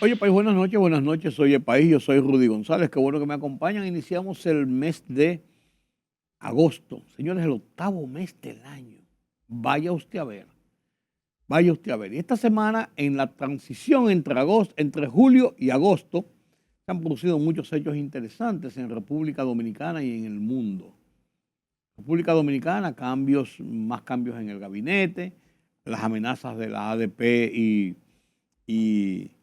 Oye, país, buenas noches. Oye, país, yo soy Rudy González. Qué bueno que me acompañan. Iniciamos el mes de agosto. Señores, el octavo mes del año. Vaya usted a ver. Vaya usted a ver. Y esta semana, en la transición entre julio y agosto, se han producido muchos hechos interesantes en República Dominicana y en el mundo. República Dominicana, más cambios en el gabinete, las amenazas de la ADP y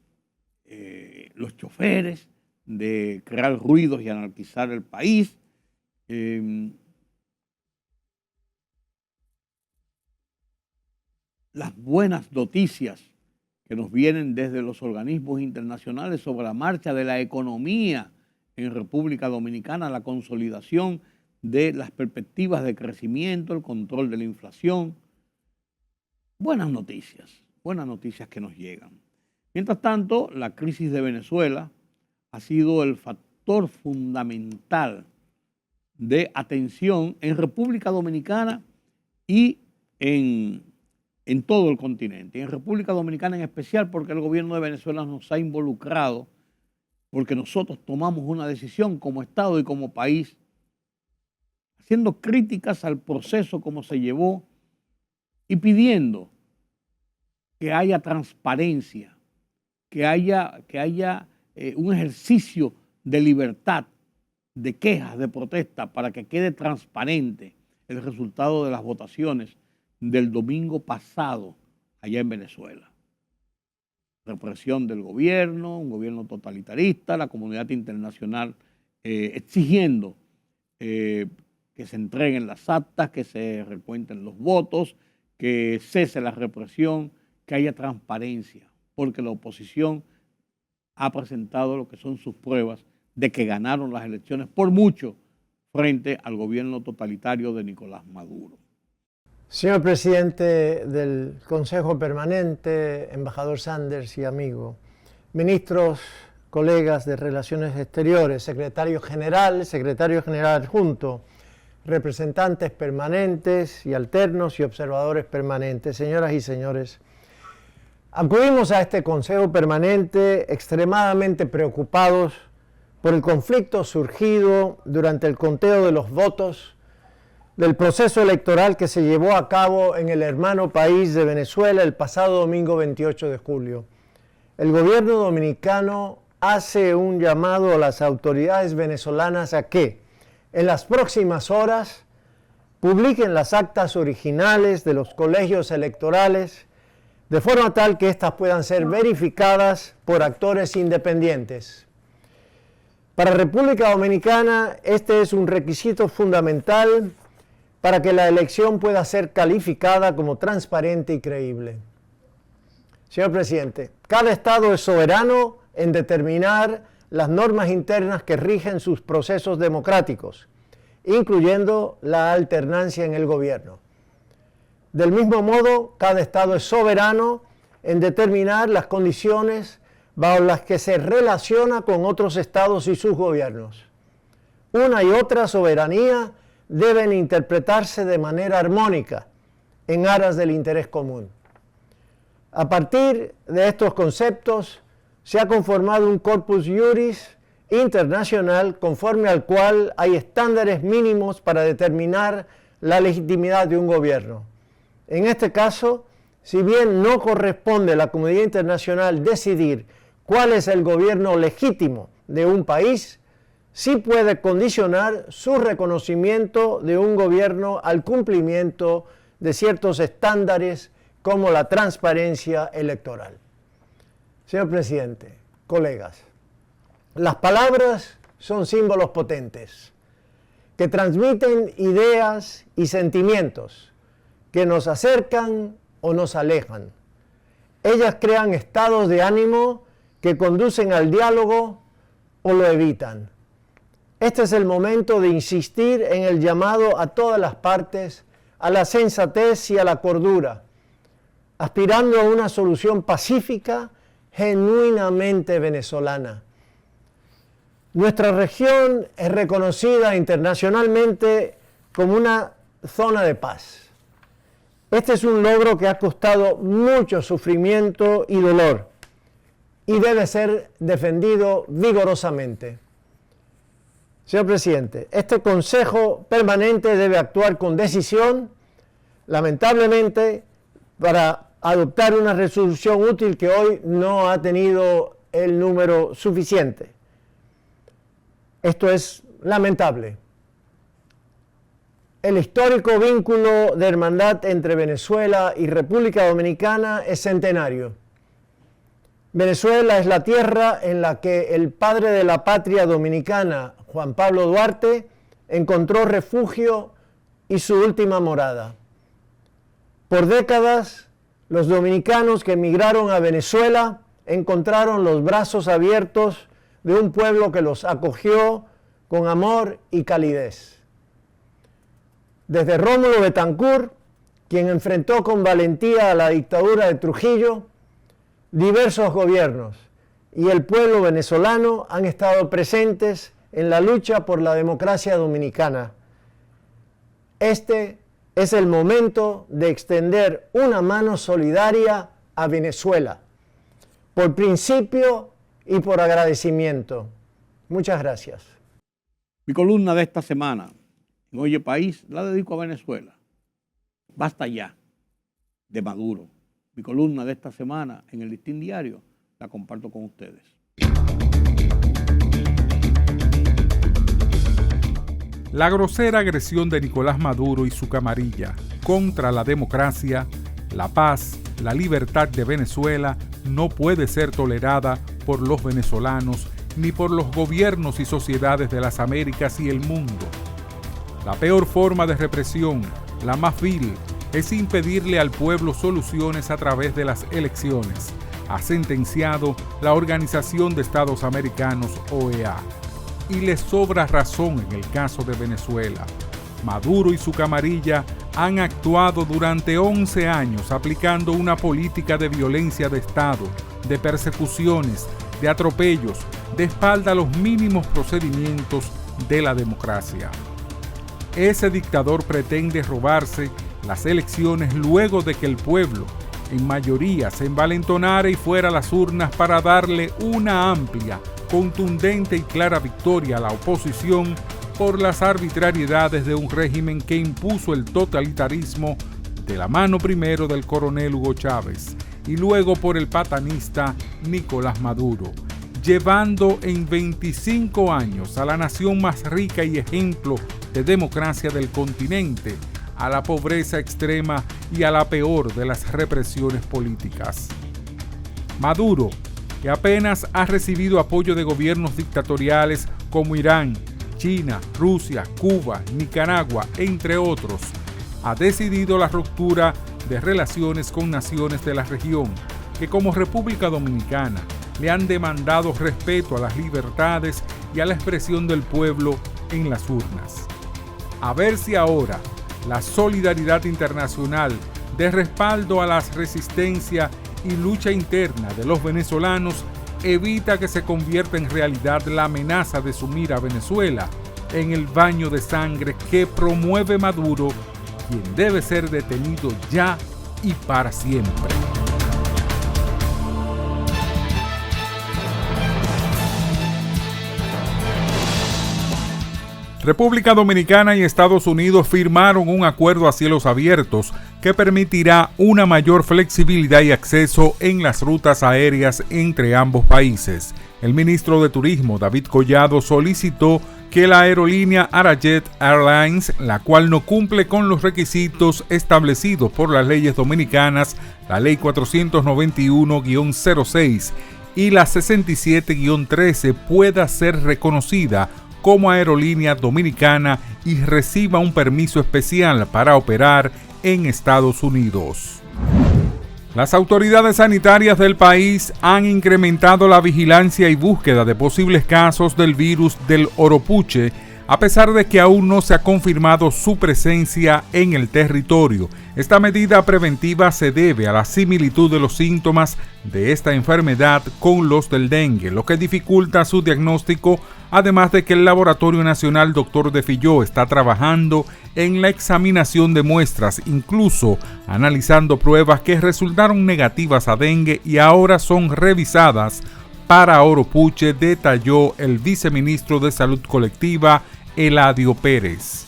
los choferes, de crear ruidos y anarquizar el país. Las buenas noticias que nos vienen desde los organismos internacionales sobre la marcha de la economía en República Dominicana, la consolidación de las perspectivas de crecimiento, el control de la inflación. Buenas noticias que nos llegan. Mientras tanto, la crisis de Venezuela ha sido el factor fundamental de atención en República Dominicana y en todo el continente. Y en República Dominicana en especial porque el gobierno de Venezuela nos ha involucrado, porque nosotros tomamos una decisión como Estado y como país, haciendo críticas al proceso como se llevó y pidiendo que haya transparencia, que haya un ejercicio de libertad, de quejas, de protesta, para que quede transparente el resultado de las votaciones del domingo pasado allá en Venezuela. Represión del gobierno, un gobierno totalitarista, la comunidad internacional exigiendo que se entreguen las actas, que se recuenten los votos, que cese la represión, que haya transparencia, porque la oposición ha presentado lo que son sus pruebas de que ganaron las elecciones por mucho frente al gobierno totalitario de Nicolás Maduro. Señor presidente del Consejo Permanente, embajador Sanders y amigo, ministros, colegas de Relaciones Exteriores, secretario general adjunto, representantes permanentes y alternos y observadores permanentes, señoras y señores, acudimos a este Consejo Permanente extremadamente preocupados por el conflicto surgido durante el conteo de los votos del proceso electoral que se llevó a cabo en el hermano país de Venezuela el pasado domingo 28 de julio. El gobierno dominicano hace un llamado a las autoridades venezolanas a que, en las próximas horas, publiquen las actas originales de los colegios electorales de forma tal que éstas puedan ser verificadas por actores independientes. Para República Dominicana, este es un requisito fundamental para que la elección pueda ser calificada como transparente y creíble. Señor presidente, cada Estado es soberano en determinar las normas internas que rigen sus procesos democráticos, incluyendo la alternancia en el gobierno. Del mismo modo, cada Estado es soberano en determinar las condiciones bajo las que se relaciona con otros Estados y sus gobiernos. Una y otra soberanía deben interpretarse de manera armónica en aras del interés común. A partir de estos conceptos, se ha conformado un corpus juris internacional conforme al cual hay estándares mínimos para determinar la legitimidad de un gobierno. En este caso, si bien no corresponde a la comunidad internacional decidir cuál es el gobierno legítimo de un país, sí puede condicionar su reconocimiento de un gobierno al cumplimiento de ciertos estándares como la transparencia electoral. Señor presidente, colegas, las palabras son símbolos potentes que transmiten ideas y sentimientos que nos acercan o nos alejan. Ellas crean estados de ánimo que conducen al diálogo o lo evitan. Este es el momento de insistir en el llamado a todas las partes a la sensatez y a la cordura, aspirando a una solución pacífica, genuinamente venezolana. Nuestra región es reconocida internacionalmente como una zona de paz. Este es un logro que ha costado mucho sufrimiento y dolor, y debe ser defendido vigorosamente. Señor presidente, este Consejo Permanente debe actuar con decisión, lamentablemente, para adoptar una resolución útil que hoy no ha tenido el número suficiente. Esto es lamentable. El histórico vínculo de hermandad entre Venezuela y República Dominicana es centenario. Venezuela es la tierra en la que el padre de la patria dominicana, Juan Pablo Duarte, encontró refugio y su última morada. Por décadas, los dominicanos que emigraron a Venezuela encontraron los brazos abiertos de un pueblo que los acogió con amor y calidez. Desde Rómulo Betancourt, quien enfrentó con valentía a la dictadura de Trujillo, diversos gobiernos y el pueblo venezolano han estado presentes en la lucha por la democracia dominicana. Este es el momento de extender una mano solidaria a Venezuela, por principio y por agradecimiento. Muchas gracias. Mi columna de esta semana en Oye País la dedico a Venezuela. Basta ya de Maduro. Mi columna de esta semana en el Listín Diario la comparto con ustedes. La grosera agresión de Nicolás Maduro y su camarilla contra la democracia, la paz, la libertad de Venezuela no puede ser tolerada por los venezolanos ni por los gobiernos y sociedades de las Américas y el mundo. La peor forma de represión, la más vil, es impedirle al pueblo soluciones a través de las elecciones, ha sentenciado la Organización de Estados Americanos, OEA. Y le sobra razón en el caso de Venezuela. Maduro y su camarilla han actuado durante 11 años aplicando una política de violencia de Estado, de persecuciones, de atropellos, de espalda a los mínimos procedimientos de la democracia. Ese dictador pretende robarse las elecciones luego de que el pueblo, en mayoría, se envalentonara y fuera a las urnas para darle una amplia, contundente y clara victoria a la oposición por las arbitrariedades de un régimen que impuso el totalitarismo de la mano primero del coronel Hugo Chávez y luego por el patanista Nicolás Maduro, llevando en 25 años a la nación más rica y ejemplo de democracia del continente a la pobreza extrema y a la peor de las represiones políticas. Maduro, que apenas ha recibido apoyo de gobiernos dictatoriales como Irán, China, Rusia, Cuba, Nicaragua, entre otros, ha decidido la ruptura de relaciones con naciones de la región que como República Dominicana le han demandado respeto a las libertades y a la expresión del pueblo en las urnas. A ver si ahora la solidaridad internacional de respaldo a la resistencia y lucha interna de los venezolanos evita que se convierta en realidad la amenaza de sumir a Venezuela en el baño de sangre que promueve Maduro, quien debe ser detenido ya y para siempre. República Dominicana y Estados Unidos firmaron un acuerdo a cielos abiertos que permitirá una mayor flexibilidad y acceso en las rutas aéreas entre ambos países. El ministro de Turismo, David Collado, solicitó que la aerolínea Arajet Airlines, la cual no cumple con los requisitos establecidos por las leyes dominicanas, la Ley 491-06 y la 67-13, pueda ser reconocida como aerolínea dominicana y reciba un permiso especial para operar en Estados Unidos. Las autoridades sanitarias del país han incrementado la vigilancia y búsqueda de posibles casos del virus del oropuche a pesar de que aún no se ha confirmado su presencia en el territorio. Esta medida preventiva se debe a la similitud de los síntomas de esta enfermedad con los del dengue, lo que dificulta su diagnóstico, además de que el Laboratorio Nacional Dr. de Filló está trabajando en la examinación de muestras, incluso analizando pruebas que resultaron negativas a dengue y ahora son revisadas para Oropuche, detalló el viceministro de Salud Colectiva, Eladio Pérez.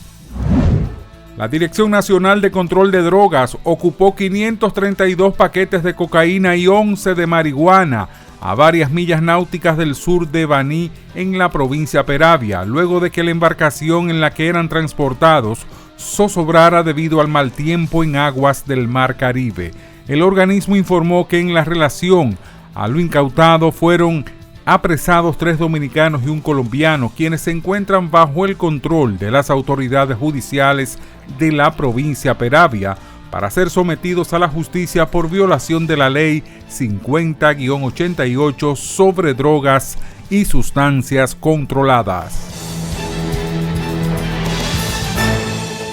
La Dirección Nacional de Control de Drogas ocupó 532 paquetes de cocaína y 11 de marihuana a varias millas náuticas del sur de Baní, en la provincia Peravia, luego de que la embarcación en la que eran transportados zozobrara debido al mal tiempo en aguas del Mar Caribe. El organismo informó que en la relación a lo incautado fueron apresados 3 dominicanos y un colombiano, quienes se encuentran bajo el control de las autoridades judiciales de la provincia Peravia para ser sometidos a la justicia por violación de la ley 50-88 sobre drogas y sustancias controladas.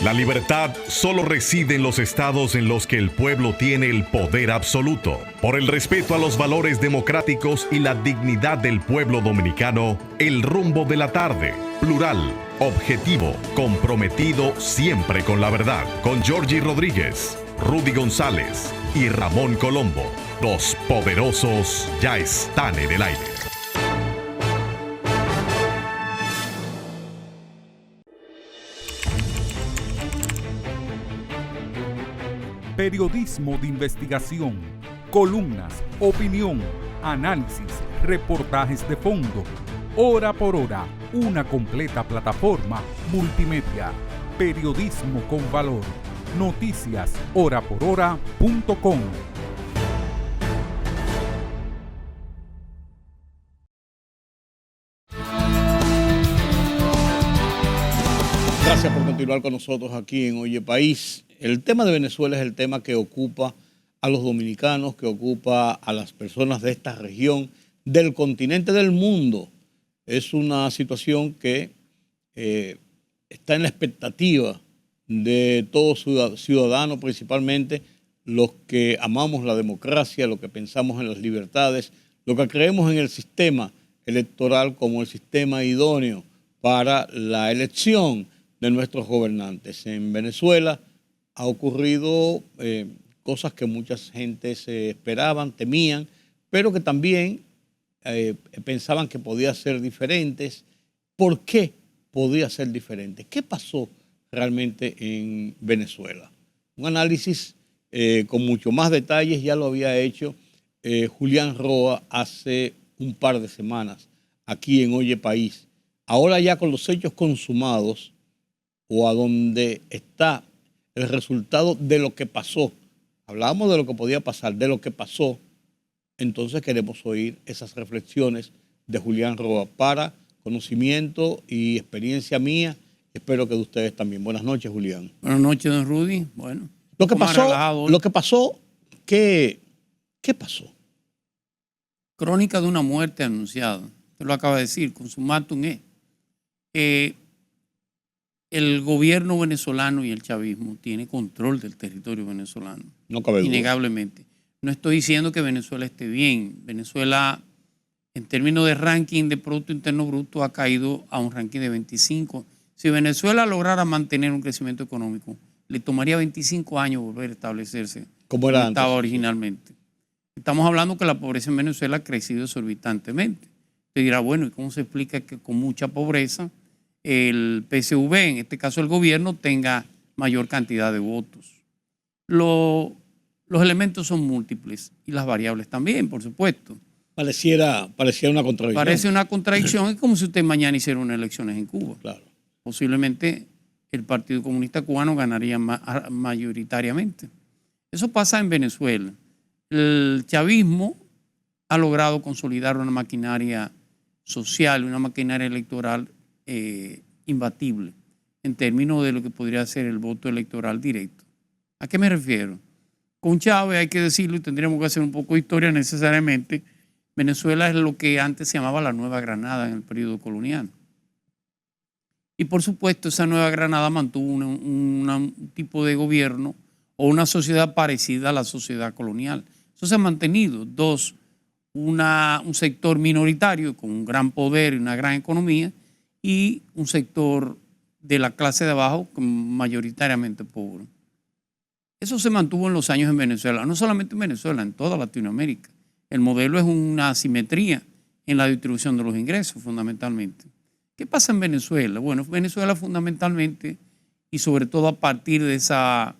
La libertad solo reside en los estados en los que el pueblo tiene el poder absoluto. Por el respeto a los valores democráticos y la dignidad del pueblo dominicano, El Rumbo de la Tarde, plural, objetivo, comprometido siempre con la verdad. Con Georgie Rodríguez, Rudy González y Ramón Colombo. Los poderosos ya están en el aire. Periodismo de investigación, columnas, opinión, análisis, reportajes de fondo. Hora por hora, una completa plataforma multimedia. Periodismo con valor. Noticias horaporhora.com. Gracias por continuar con nosotros aquí en Oye País. El tema de Venezuela es el tema que ocupa a los dominicanos, que ocupa a las personas de esta región, del continente, del mundo. Es una situación que está en la expectativa de todo ciudadano, principalmente los que amamos la democracia, los que pensamos en las libertades, los que creemos en el sistema electoral como el sistema idóneo para la elección de nuestros gobernantes. En Venezuela ha ocurrido cosas que mucha gente se esperaban, temían, pero que también pensaban que podían ser diferentes. ¿Por qué podía ser diferente? ¿Qué pasó realmente en Venezuela? Un análisis con mucho más detalles ya lo había hecho Julián Roa hace un par de semanas aquí en Oye País. Ahora ya con los hechos consumados o a donde está el resultado de lo que pasó. Hablábamos de lo que podía pasar, de lo que pasó. Entonces queremos oír esas reflexiones de Julián Roa para conocimiento y experiencia mía. Espero que de ustedes también. Buenas noches, Julián. Buenas noches, don Rudy. Bueno, Lo que pasó, ¿qué pasó? Crónica de una muerte anunciada. Usted lo acaba de decir, consumatum est. El gobierno venezolano y el chavismo tiene control del territorio venezolano. No cabe duda. Innegablemente. No estoy diciendo que Venezuela esté bien. Venezuela, en términos de ranking de Producto Interno Bruto, ha caído a un ranking de 25. Si Venezuela lograra mantener un crecimiento económico, le tomaría 25 años volver a establecerse como estaba originalmente. Estamos hablando que la pobreza en Venezuela ha crecido exorbitantemente. Usted dirá, bueno, ¿y cómo se explica que con mucha pobreza el PSV, en este caso el gobierno, tenga mayor cantidad de votos? Los elementos son múltiples y las variables también, por supuesto. Pareciera una contradicción. Parece una contradicción. Es como si usted mañana hiciera unas elecciones en Cuba. Claro. Posiblemente el Partido Comunista Cubano ganaría mayoritariamente. Eso pasa en Venezuela. El chavismo ha logrado consolidar una maquinaria social, una maquinaria electoral imbatible en términos de lo que podría ser el voto electoral directo. ¿A qué me refiero? Con Chávez, hay que decirlo, y tendríamos que hacer un poco de historia necesariamente, Venezuela es lo que antes se llamaba la Nueva Granada en el periodo colonial. Y por supuesto esa Nueva Granada mantuvo un tipo de gobierno o una sociedad parecida a la sociedad colonial. Eso se ha mantenido. Dos, un sector minoritario con un gran poder y una gran economía y un sector de la clase de abajo mayoritariamente pobre. Eso se mantuvo en los años en Venezuela, no solamente en Venezuela, en toda Latinoamérica. El modelo es una asimetría en la distribución de los ingresos, fundamentalmente. ¿Qué pasa en Venezuela? Bueno, Venezuela fundamentalmente, y sobre todo a partir de esa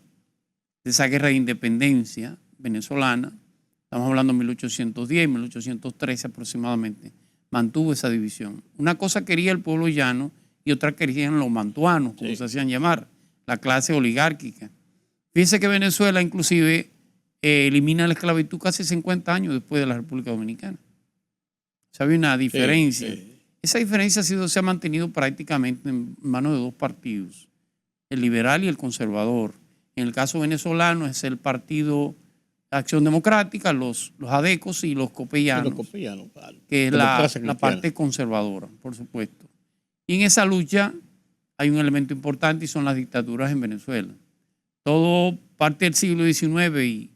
guerra de independencia venezolana, estamos hablando de 1810, 1813 aproximadamente, mantuvo esa división. Una cosa quería el pueblo llano y otra querían los mantuanos, como se hacían llamar, la clase oligárquica. Fíjense que Venezuela inclusive elimina la esclavitud casi 50 años después de la República Dominicana. O sea, había una diferencia. Esa diferencia se ha mantenido prácticamente en manos de dos partidos, el liberal y el conservador. En el caso venezolano es el partido Acción Democrática, los adecos y los copellanos, claro. Que es la parte conservadora, por supuesto. Y en esa lucha hay un elemento importante y son las dictaduras en Venezuela. Todo parte del siglo XIX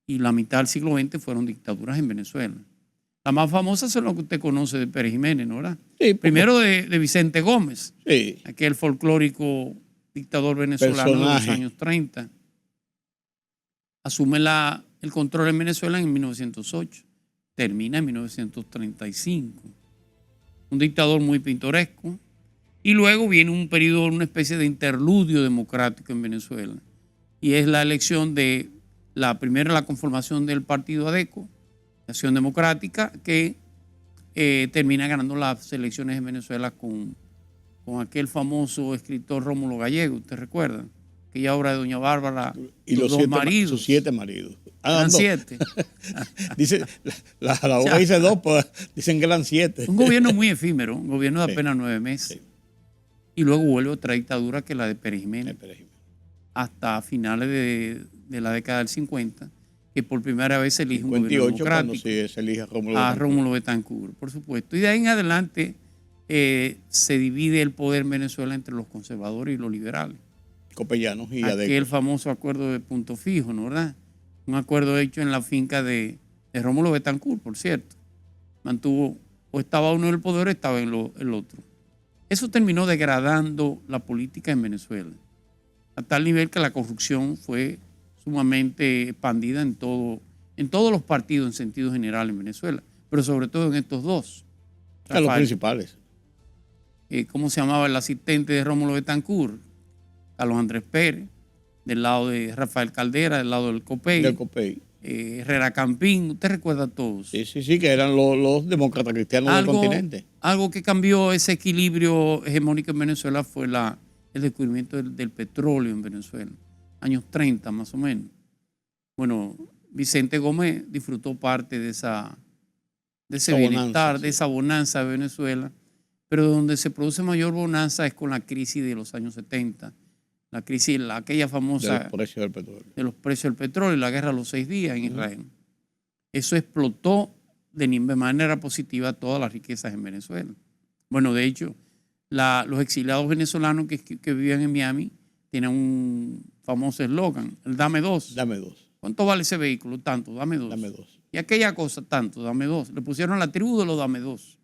y la mitad del siglo XX fueron dictaduras en Venezuela. La más famosa es lo que usted conoce de Pérez Jiménez, ¿no? ¿Verdad? Sí, primero de Vicente Gómez, sí, aquel folclórico dictador venezolano de los años 30. Asume el control en Venezuela en 1908, termina en 1935. Un dictador muy pintoresco. Y luego viene un periodo, una especie de interludio democrático en Venezuela. Y es la elección de la conformación del partido ADECO, Acción Democrática, que termina ganando las elecciones en Venezuela con aquel famoso escritor Rómulo Gallego, ¿usted recuerda? Aquella obra de Doña Bárbara, y los dos maridos. Sus 7 maridos. Eran 7. Dice, la obra dice 2, pues dicen que eran 7. Un gobierno muy efímero, un gobierno de apenas 9 meses. Sí. Y luego vuelve otra dictadura que es la de Pérez Jiménez. Hasta finales de la década del 50, que por primera vez se elige un gobierno democrático. Cuando se elige a Rómulo Betancourt, por supuesto. Y de ahí en adelante se divide el poder en Venezuela entre los conservadores y los liberales. Copellanos y adecos. Aquel famoso acuerdo de punto fijo, ¿no, verdad? Un acuerdo hecho en la finca de Rómulo Betancourt, por cierto. Mantuvo, o estaba uno en el poder o estaba en el otro. Eso terminó degradando la política en Venezuela, a tal nivel que la corrupción fue sumamente expandida en todos los partidos en sentido general en Venezuela, pero sobre todo en estos dos. Los principales. ¿Cómo se llamaba el asistente de Rómulo Betancourt? Carlos Andrés Pérez, del lado de Rafael Caldera, del lado del COPEI. Herrera Campín, ¿usted recuerda a todos? Sí, que eran los demócratas cristianos del continente. Algo que cambió ese equilibrio hegemónico en Venezuela fue el descubrimiento del petróleo en Venezuela, años 30 más o menos. Bueno, Vicente Gómez disfrutó parte de ese bienestar, de esa bonanza de Venezuela, pero donde se produce mayor bonanza es con la crisis de los años 70. La crisis, aquella famosa de los precios del petróleo y la guerra de los 6 días en Israel. Eso explotó de manera positiva todas las riquezas en Venezuela. Bueno, de hecho, los exiliados venezolanos que vivían en Miami tienen un famoso eslogan, el dame 2. Dame 2. ¿Cuánto vale ese vehículo? Tanto, dame 2. Dame 2. Y aquella cosa, tanto, dame 2. Le pusieron la tribu de los dame 2.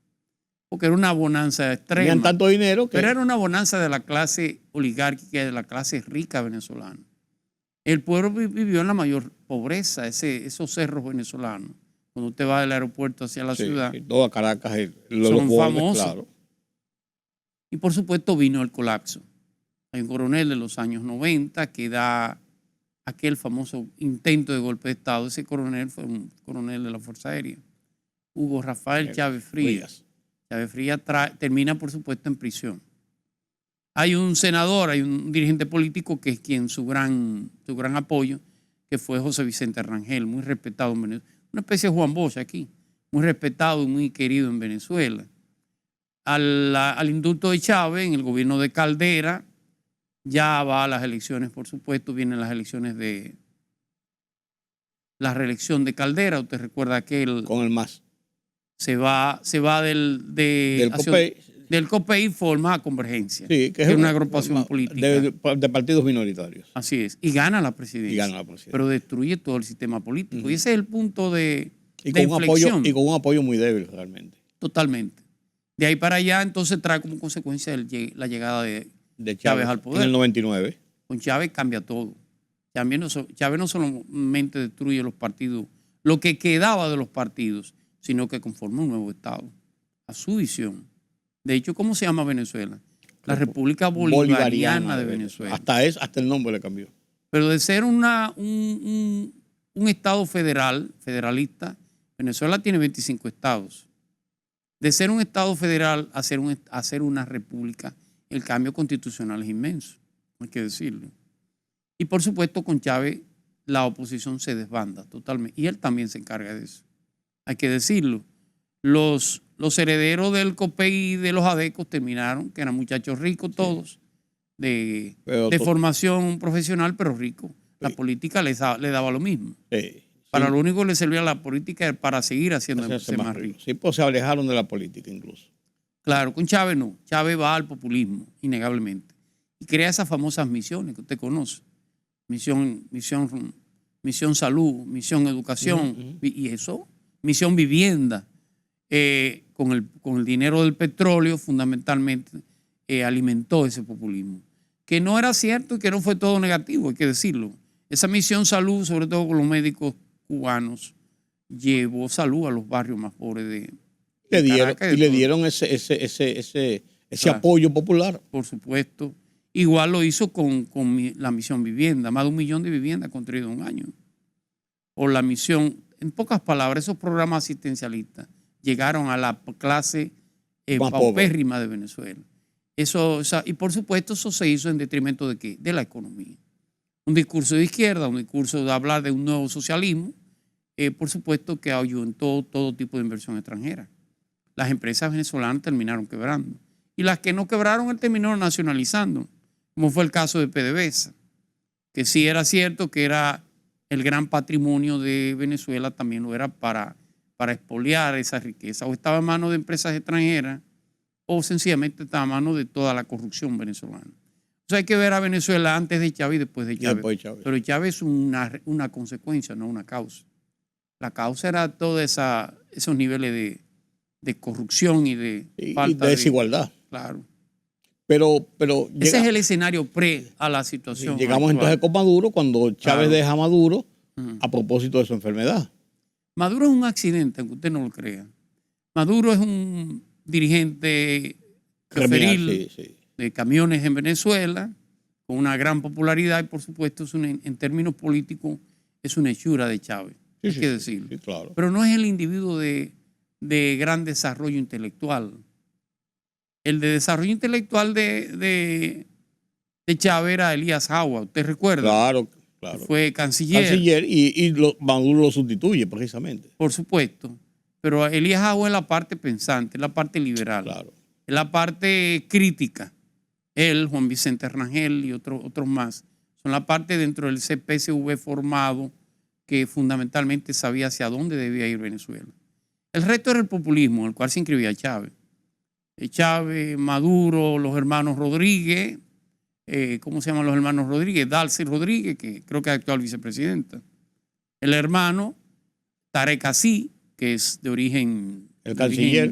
Porque era una bonanza extrema. Tenían tanto dinero que... Pero era una bonanza de la clase oligárquica, de la clase rica venezolana. El pueblo vivió en la mayor pobreza, esos cerros venezolanos. Cuando usted va del aeropuerto hacia la ciudad. Toda Caracas, son famosos. Claro. Y por supuesto vino el colapso. Hay un coronel de los años 90 que da aquel famoso intento de golpe de Estado. Ese coronel fue un coronel de la Fuerza Aérea, Hugo Rafael Chávez Frías. Chávez Frías termina, por supuesto, en prisión. Hay un senador, hay un dirigente político que es su gran apoyo, que fue José Vicente Rangel, muy respetado en Venezuela. Una especie de Juan Bosch aquí, muy respetado y muy querido en Venezuela. Al indulto de Chávez, en el gobierno de Caldera, ya va a las elecciones, por supuesto, vienen las elecciones de la reelección de Caldera. Usted recuerda aquel... Con el MAS. Se va del COPEI. del COPEI forma Convergencia, Sí, que es una agrupación política. De partidos minoritarios. Así es. Y gana la presidencia. Y gana la presidencia. Pero destruye todo el sistema político. Y ese es el punto de Y de con, un inflexión. y con un apoyo muy débil realmente. Totalmente. De ahí para allá, entonces trae como consecuencia la llegada de Chávez al poder. En el 99. Con Chávez cambia todo. Chávez no solamente destruye los partidos, lo que quedaba de los partidos, sino que conforma un nuevo Estado, a su visión. De hecho, ¿cómo se llama Venezuela? La República Bolivariana de Venezuela. Hasta el nombre le cambió. Pero de ser un Estado federalista, Venezuela tiene 25 estados. De ser un Estado federal a ser una república, el cambio constitucional es inmenso, hay que decirlo. Y por supuesto, con Chávez la oposición se desbanda totalmente. Y él también se encarga de eso. Hay que decirlo. Los herederos del COPEI y de los ADECOS terminaron, que eran muchachos ricos todos, de formación profesional, pero ricos. La política le daba lo mismo. Para lo único que le servía la política era para seguir haciéndose más rico. Sí, pues se alejaron de la política incluso. Claro, con Chávez no. Chávez va al populismo, innegablemente. Y crea esas famosas misiones que usted conoce. Misión salud, misión educación, y eso, misión vivienda. Con el dinero del petróleo, fundamentalmente, alimentó ese populismo. Que no era cierto y que no fue todo negativo, hay que decirlo. Esa misión salud, sobre todo con los médicos cubanos, llevó salud a los barrios más pobres de Caracas. Le dieron ese apoyo popular. Por supuesto. Igual lo hizo con la misión vivienda. Más de 1 millón de viviendas construidas en un año. O la misión, en pocas palabras, esos programas asistencialistas llegaron a la clase paupérrima de Venezuela. Y por supuesto eso se hizo en detrimento de ¿qué? De la economía. Un discurso de izquierda, un discurso de hablar de un nuevo socialismo, por supuesto que ahuyentó todo tipo de inversión extranjera. Las empresas venezolanas terminaron quebrando. Y las que no quebraron, él terminó nacionalizando, como fue el caso de PDVSA, que sí era cierto que era el gran patrimonio de Venezuela, también lo era para expoliar esa riqueza. O estaba en manos de empresas extranjeras, o sencillamente estaba en manos de toda la corrupción venezolana. O sea, hay que ver a Venezuela antes de Chávez y después de Chávez. Pero Chávez es una consecuencia, no una causa. La causa era todos esos niveles de corrupción y de falta de desigualdad. Claro. Pero ese es el escenario a la situación. Llegamos actual. Entonces con Maduro, cuando Chávez deja a Maduro a propósito de su enfermedad. Maduro es un accidente, aunque usted no lo crea. Maduro es un dirigente preferil de camiones en Venezuela, con una gran popularidad y por supuesto en términos políticos es una hechura de Chávez, hay que decirlo. Sí, claro. Pero no es el individuo de gran desarrollo intelectual. El de desarrollo intelectual de Chávez era Elías Agua, ¿usted recuerda? Claro. Fue canciller. Y Maduro lo sustituye precisamente. Por supuesto. Pero Elías Agua es la parte pensante, es la parte liberal. Claro. Es la parte crítica. Él, Juan Vicente Rangel y otros más, son la parte dentro del CPSV formado que fundamentalmente sabía hacia dónde debía ir Venezuela. El resto era el populismo, en el cual se inscribía Chávez. Chávez, Maduro, los hermanos Rodríguez, ¿cómo se llaman los hermanos Rodríguez? Dalcy Rodríguez, que creo que es actual vicepresidenta. El hermano Tarek Aziz, que es de origen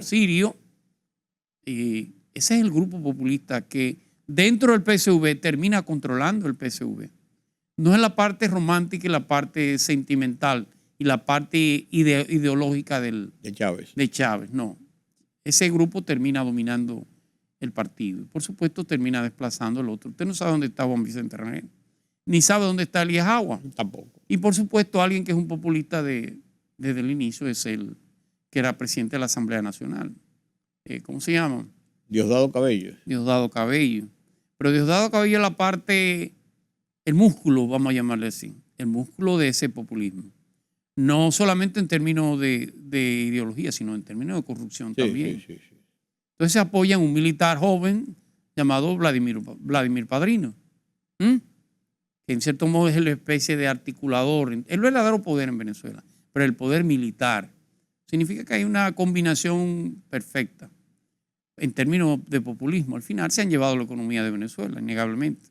sirio. Y ese es el grupo populista que dentro del PSV termina controlando el PSV. No es la parte romántica y la parte sentimental y la parte ideológica de Chávez, no. Ese grupo termina dominando el partido. Por supuesto, termina desplazando al otro. Usted no sabe dónde está Juan Vicente Rangel, ni sabe dónde está Elías Agua. Tampoco. Y por supuesto, alguien que es un populista desde el inicio es el que era presidente de la Asamblea Nacional. ¿Cómo se llama? Diosdado Cabello. Diosdado Cabello. Pero Diosdado Cabello es la parte, el músculo, vamos a llamarle así, el músculo de ese populismo. No solamente en términos de ideología, sino en términos de corrupción también. Sí. Entonces se apoya en un militar joven llamado Vladimir Padrino, que en cierto modo es la especie de articulador, el verdadero poder en Venezuela, pero el poder militar. Significa que hay una combinación perfecta. en términos de populismo, al final se han llevado la economía de Venezuela, innegablemente.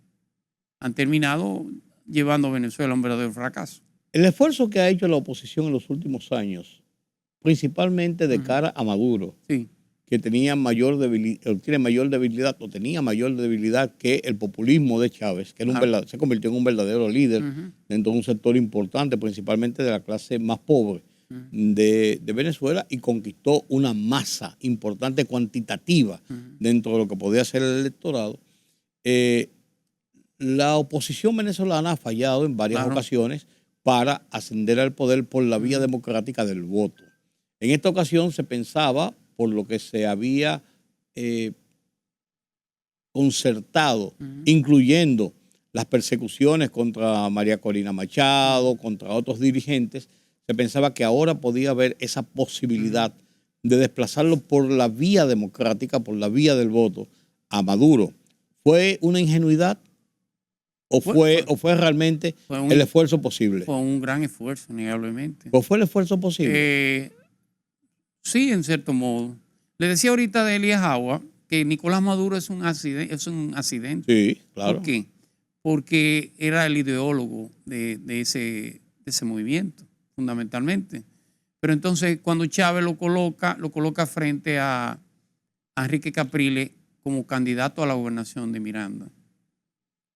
Han terminado llevando a Venezuela a un verdadero fracaso. El esfuerzo que ha hecho la oposición en los últimos años, principalmente de cara a Maduro, Sí. que tenía mayor debilidad, tiene mayor debilidad o tenía mayor debilidad que el populismo de Chávez, que era se convirtió en un verdadero líder dentro de un sector importante, principalmente de la clase más pobre de Venezuela, y conquistó una masa importante cuantitativa dentro de lo que podía ser el electorado. La oposición venezolana ha fallado en varias ocasiones para ascender al poder por la vía democrática del voto. En esta ocasión se pensaba, por lo que se había concertado, incluyendo las persecuciones contra María Corina Machado, contra otros dirigentes, se pensaba que ahora podía haber esa posibilidad de desplazarlo por la vía democrática, por la vía del voto, a Maduro. ¿Fue una ingenuidad o fue realmente el esfuerzo posible? Fue un gran esfuerzo, innegablemente. ¿O fue el esfuerzo posible? Sí, en cierto modo. Le decía ahorita de Elías Agua que Nicolás Maduro es un accidente. Sí, claro. ¿Por qué? Porque era el ideólogo de ese movimiento, fundamentalmente. Pero entonces cuando Chávez lo coloca frente a Enrique Capriles como candidato a la gobernación de Miranda.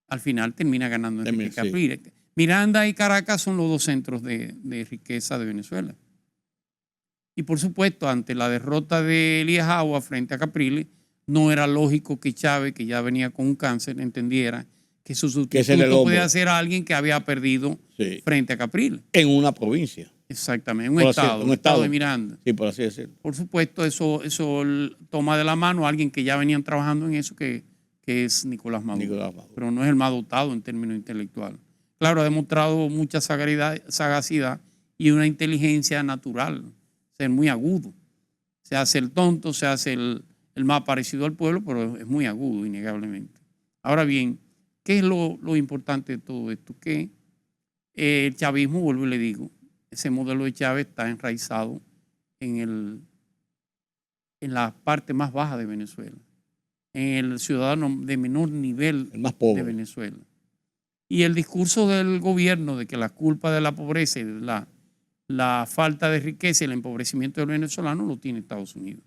Al final termina ganando Enrique Capriles. Miranda y Caracas son los dos centros de riqueza de Venezuela. Y por supuesto, ante la derrota de Elías Agua frente a Capriles, no era lógico que Chávez, que ya venía con un cáncer, entendiera que su sustituto podía ser alguien que había perdido frente a Capriles. En una provincia. Exactamente, un estado de Miranda. Sí, por así decirlo. Por supuesto, eso toma de la mano a alguien que ya venían trabajando en eso, que es Nicolás Maduro. Pero no es el más dotado en términos intelectuales. Claro, ha demostrado mucha sagacidad y una inteligencia natural, ser muy agudo. Se hace el tonto, se hace el más parecido al pueblo, pero es muy agudo, innegablemente. Ahora bien, ¿qué es lo importante de todo esto? Que el chavismo, vuelvo y le digo, ese modelo de Chávez está enraizado en la parte más baja de Venezuela, en el ciudadano de menor nivel de Venezuela. Y el discurso del gobierno de que la culpa de la pobreza y de la falta de riqueza y el empobrecimiento del venezolano lo tiene Estados Unidos.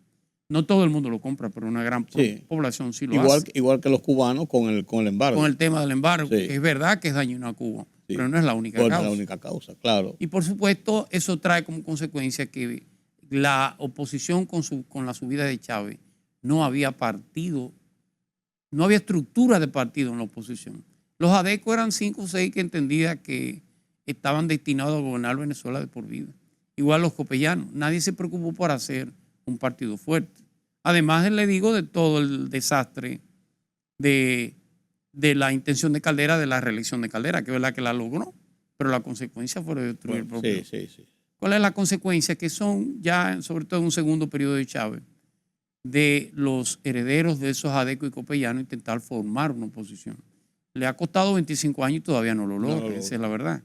No todo el mundo lo compra, pero una gran población sí lo hace. Igual que los cubanos con el embargo. Con el tema del embargo. Es verdad que es dañino a Cuba, pero no es la única causa. No es la única causa, claro. Y por supuesto, eso trae como consecuencia que la oposición con la subida de Chávez no había partido, no había estructura de partido en la oposición. Los ADECO eran 5 o 6 que entendía que estaban destinados a gobernar Venezuela de por vida. Igual los copellanos. Nadie se preocupó por hacer un partido fuerte. Además, le digo de todo el desastre de la intención de Caldera, de la reelección de Caldera, que es verdad que la logró, pero la consecuencia fue destruir el propio. Sí. ¿Cuál es la consecuencia? Que son ya, sobre todo en un segundo periodo de Chávez, de los herederos de esos ADECO y copellanos intentar formar una oposición. Le ha costado 25 años y todavía no lo logra, esa es la verdad.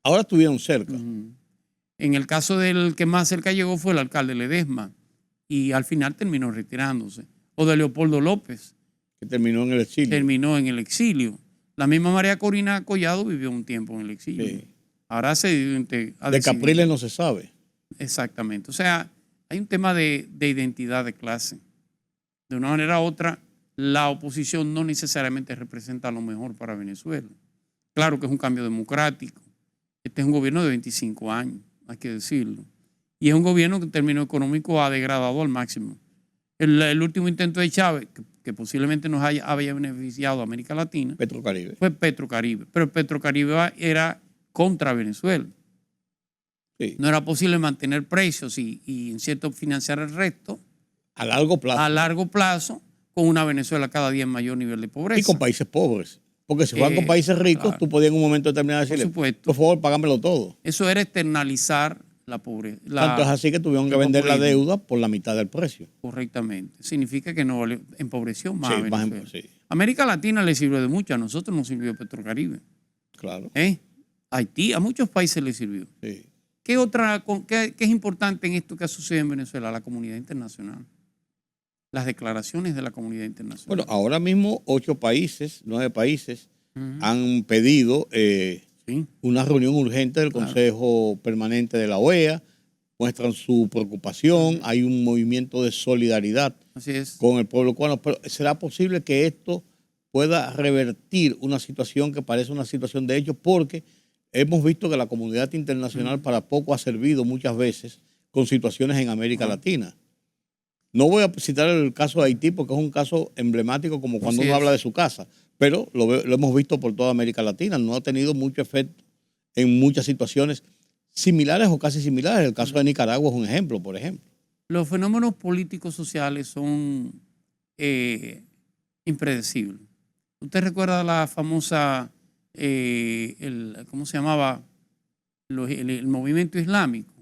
Ahora estuvieron cerca. En el caso del que más cerca llegó fue el alcalde Ledesma y al final terminó retirándose. O de Leopoldo López. Que terminó en el exilio. Terminó en el exilio. La misma María Corina Collado vivió un tiempo en el exilio. Sí. Ahora de Capriles no se sabe. Exactamente. O sea, hay un tema de identidad de clase. De una manera u otra, la oposición no necesariamente representa lo mejor para Venezuela. Claro que es un cambio democrático. Este es un gobierno de 25 años, hay que decirlo. Y es un gobierno que en términos económicos ha degradado al máximo. El último intento de Chávez, que posiblemente nos haya beneficiado a América Latina, Petrocaribe. Fue Petrocaribe. Pero Petrocaribe era contra Venezuela. Sí. No era posible mantener precios y en cierto financiar el resto. A largo plazo. A largo plazo, con una Venezuela cada día en mayor nivel de pobreza. Y con países pobres. Porque si fueran con países ricos, claro, tú podías en un momento determinado decirle, por favor, págamelo todo. Eso era externalizar la pobreza. Tanto es así que tuvieron que vender la deuda por la mitad del precio. Correctamente. Significa que no empobreció más a Venezuela. Sí. América Latina le sirvió de mucho, a nosotros nos sirvió Petrocaribe. Claro. Haití, a muchos países le sirvió. Sí. ¿Qué es importante en esto que ha sucedido en Venezuela? La comunidad internacional. las declaraciones de la comunidad internacional. Bueno, ahora mismo 9 países han pedido Sí. una reunión urgente del Consejo Permanente de la OEA, muestran su preocupación, hay un movimiento de solidaridad Así es. con el pueblo cubano, pero ¿será posible que esto pueda revertir una situación que parece una situación de hecho? Porque hemos visto que la comunidad internacional para poco ha servido muchas veces con situaciones en América Latina. No voy a citar el caso de Haití porque es un caso emblemático como cuando Así uno es. habla de su casa, pero lo hemos visto por toda América Latina. No ha tenido mucho efecto en muchas situaciones similares o casi similares. El caso de Nicaragua es un ejemplo, por ejemplo. Los fenómenos políticos sociales son impredecibles. ¿Usted recuerda la famosa, ¿cómo se llamaba? El movimiento islámico,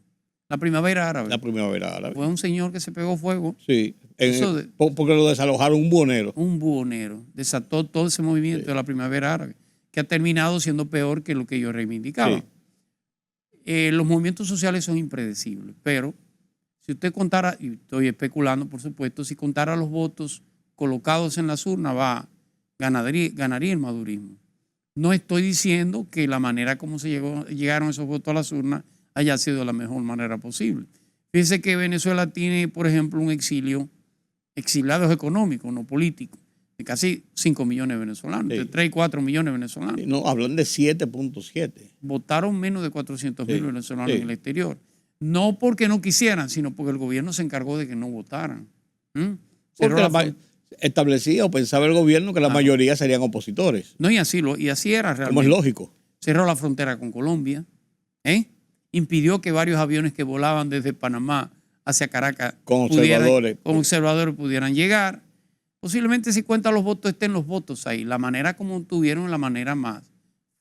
la primavera árabe? La primavera árabe. Fue un señor que se pegó fuego, Sí, Eso de- porque lo desalojaron un buhonero. un buhonero, desató todo ese movimiento de la primavera árabe, que ha terminado siendo peor que lo que ellos reivindicaban. Los movimientos sociales son impredecibles, pero si usted contara, y estoy especulando por supuesto, si contara los votos colocados en las urnas, ganaría el madurismo. No estoy diciendo que la manera como llegaron esos votos a las urnas haya sido la mejor manera posible. Fíjese que Venezuela tiene, por ejemplo, un exiliados económicos, no políticos, de casi 5 millones de venezolanos, Sí. de 3 y 4 millones de venezolanos. No, hablan de 7.7. Votaron menos de 400.000 Sí, venezolanos sí. en el exterior. No porque no quisieran, sino porque el gobierno se encargó de que no votaran. Cerró Porque la fron- establecía o pensaba el gobierno que la mayoría serían opositores, No, y así era como es realmente. lógico. Cerró la frontera con Colombia, impidió que varios aviones que volaban desde Panamá hacia Caracas Con observadores. con observadores pudieran llegar. Posiblemente si cuentan los votos, estén los votos ahí. La manera como tuvieron,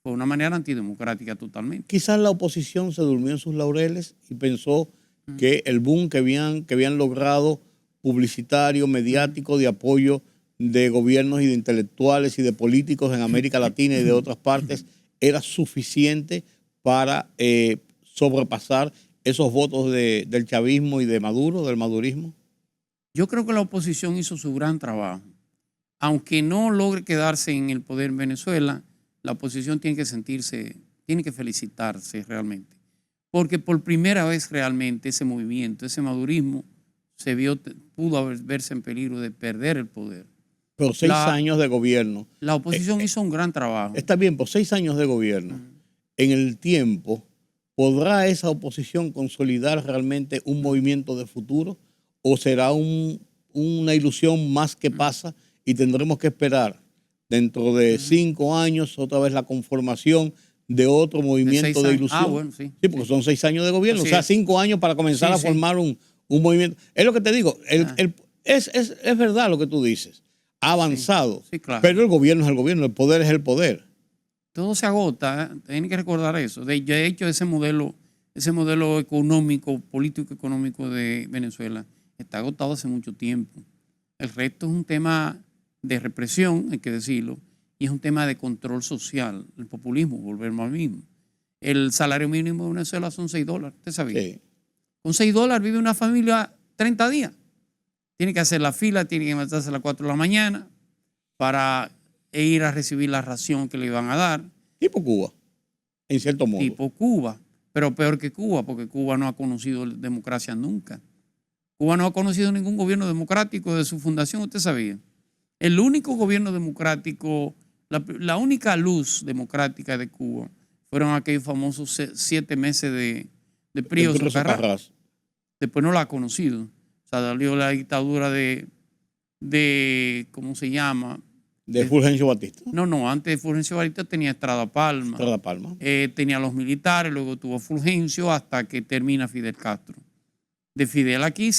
fue una manera antidemocrática totalmente. Quizás la oposición se durmió en sus laureles y pensó que el boom que habían logrado publicitario, mediático, de apoyo de gobiernos y de intelectuales y de políticos en América Latina y de otras partes era suficiente para sobrepasar esos votos del chavismo y de Maduro, del madurismo. Yo creo que la oposición hizo su gran trabajo. Aunque no logre quedarse en el poder en Venezuela, la oposición tiene que felicitarse realmente. Porque por primera vez realmente ese movimiento, ese madurismo, pudo verse en peligro de perder el poder. Pero 6 años de gobierno. La oposición hizo un gran trabajo. Está bien, por 6 años de gobierno. En el tiempo, ¿podrá esa oposición consolidar realmente un movimiento de futuro? ¿O será una ilusión más que pasa y tendremos que esperar dentro de 5 años otra vez la conformación de otro movimiento de ilusión? Bueno, sí. Sí, porque son 6 años de gobierno, Así o sea, es. 5 años para comenzar a formar un movimiento. Es lo que te digo, es verdad lo que tú dices, ha avanzado, Sí, claro. pero el gobierno es el gobierno, el poder es el poder. Todo se agota, tienen que recordar eso. De hecho, ese modelo económico, político-económico de Venezuela está agotado hace mucho tiempo. El resto es un tema de represión, hay que decirlo, y es un tema de control social, el populismo, volvemos al mismo. El salario mínimo de Venezuela son $6, ¿usted sabía? Sí. Con $6 vive una familia 30 días. Tiene que hacer la fila, tiene que levantarse a las 4 de la mañana para ir a recibir la ración que le van a dar. Tipo Cuba, en cierto modo. Tipo Cuba, pero peor que Cuba, porque Cuba no ha conocido democracia nunca. Cuba no ha conocido ningún gobierno democrático desde su fundación, ¿usted sabía? El único gobierno democrático, la única luz democrática de Cuba fueron aquellos famosos 7 meses de Prío Socarrás. Después no la ha conocido. O sea, salió la dictadura de ¿cómo se llama? De Fulgencio Batista. No, antes de Fulgencio Batista tenía Estrada Palma. Estrada Palma. Tenía los militares, luego tuvo Fulgencio hasta que termina Fidel Castro. De Fidel aquí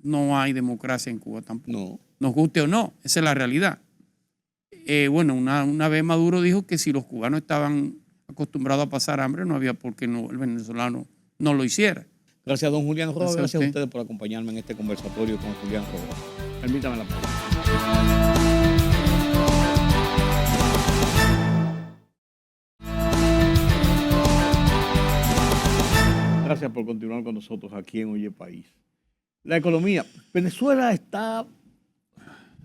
no hay democracia en Cuba tampoco. No. Nos guste o no, esa es la realidad. Bueno, una vez Maduro dijo que si los cubanos estaban acostumbrados a pasar hambre, no había por qué el venezolano no lo hiciera. Gracias, don Julián Roa. Gracias a usted. ustedes por acompañarme en este conversatorio con Julián Roa. Permítame la palabra. Gracias por continuar con nosotros aquí en Oye País. La economía. Venezuela está